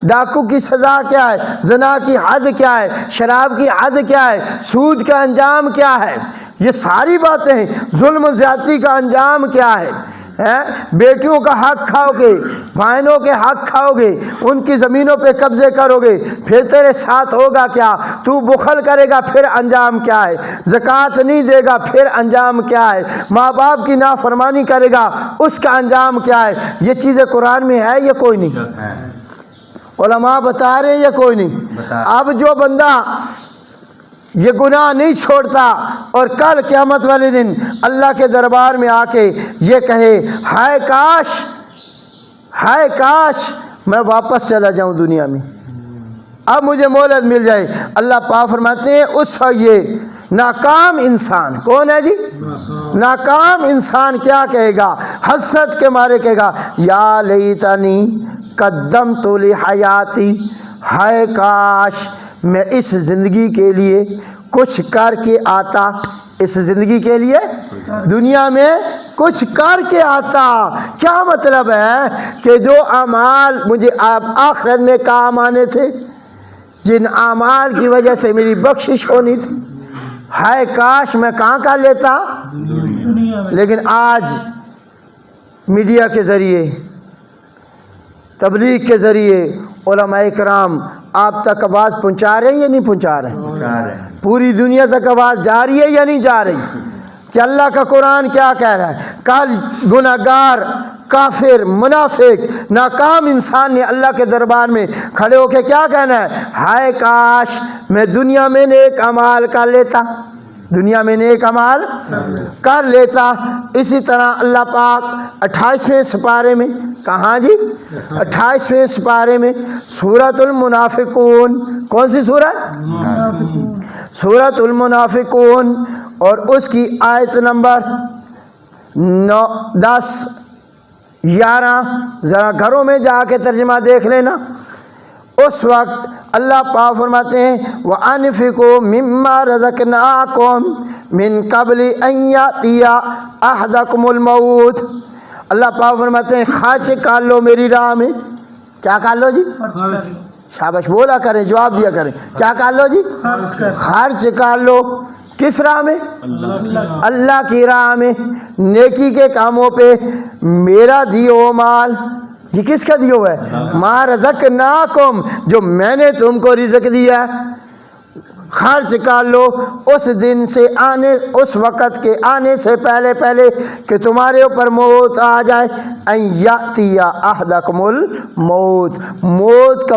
ڈاکو کی سزا کیا ہے، زنا کی حد کیا ہے، شراب کی حد کیا ہے، سود کا انجام کیا ہے، یہ ساری باتیں ہیں۔ ظلم و زیادتی کا انجام کیا ہے، بیٹیوں کا حق کھاؤ گے، بہنوں کے حق کھاؤ گے، ان کی زمینوں پہ قبضے کرو گے، پھر تیرے ساتھ ہوگا کیا، تو بخل کرے گا پھر انجام کیا ہے، زکوٰۃ نہیں دے گا پھر انجام کیا ہے، ماں باپ کی نافرمانی کرے گا اس کا انجام کیا ہے۔ یہ چیزیں قرآن میں ہے یا کوئی نہیں؟ علماء بتا رہے ہیں یا کوئی نہیں؟ اب جو بندہ یہ گناہ نہیں چھوڑتا اور کل قیامت والے دن اللہ کے دربار میں آ کے یہ کہے ہائے کاش میں واپس چلا جاؤں دنیا میں، اب مجھے مہلت مل جائے، اللہ پاک فرماتے ہیں اس وقت یہ ناکام انسان کون ہے جی؟ ناکام انسان کیا کہے گا؟ حسرت کے مارے کہے گا یا لیتنی قدمت لحیاتی، ہائے کاش میں اس زندگی کے لیے کچھ کر کے آتا، اس زندگی کے لیے دنیا میں کچھ کر کے آتا۔ کیا مطلب ہے کہ جو اعمال مجھے آخرت میں کام آنے تھے، جن اعمال کی وجہ سے میری بخشش ہونی تھی، ہائے کاش میں کہاں کا لیتا۔ لیکن آج میڈیا کے ذریعے، تبلیغ کے ذریعے علماء کرام آپ تک آواز پہنچا رہے ہیں یا نہیں پہنچا رہے؟ پوری دنیا تک آواز جا رہی ہے یا نہیں جا رہی کہ اللہ کا قرآن کیا کہہ رہا ہے؟ کل گناہگار، کافر، منافق، ناکام انسان نے اللہ کے دربار میں کھڑے ہو کے کیا کہنا ہے؟ ہائے کاش میں دنیا میں نیک اعمال کر لیتا، دنیا میں نیک اعمال کر لیتا۔ اسی طرح اللہ پاک 28ویں سپارے میں، کہاں جی؟ 28ویں سپارے میں سورۃ المنافقون، کون سی سورہ؟ سورۃ المنافقون، اور اس کی آیت نمبر 9، 10، 11 ذرا گھروں میں جا کے ترجمہ دیکھ لینا۔ اس وقت اللہ پاک فرماتے ہیں وَأَنفِقُوا مِمَّا رَزَقْنَاكُم مِّن قَبْلِ أَن يَأْتِيَ أَحَدَكُمُ الْمَوْتُ۔ اللہ پاک فرماتے ہیں خرچ کر لو میری راہ میں۔ کیا کر لو جی؟ شاباش، بولا کریں، جواب دیا کریں۔ کیا کر لو جی؟ خرچ کر لو۔ کس راہ میں؟ اللہ کی راہ میں، نیکی کے کاموں پہ۔ میرا دیو مال، یہ کس کا دیو ہے؟ ما رزقناکم، جو میں نے تم کو رزق دیا ہے، خرچ کر لو اس دن سے آنے، اس وقت کے آنے سے پہلے پہلے کہ تمہارے اوپر موت آ جائے۔ ان یاتی احدکم الموت، موت کا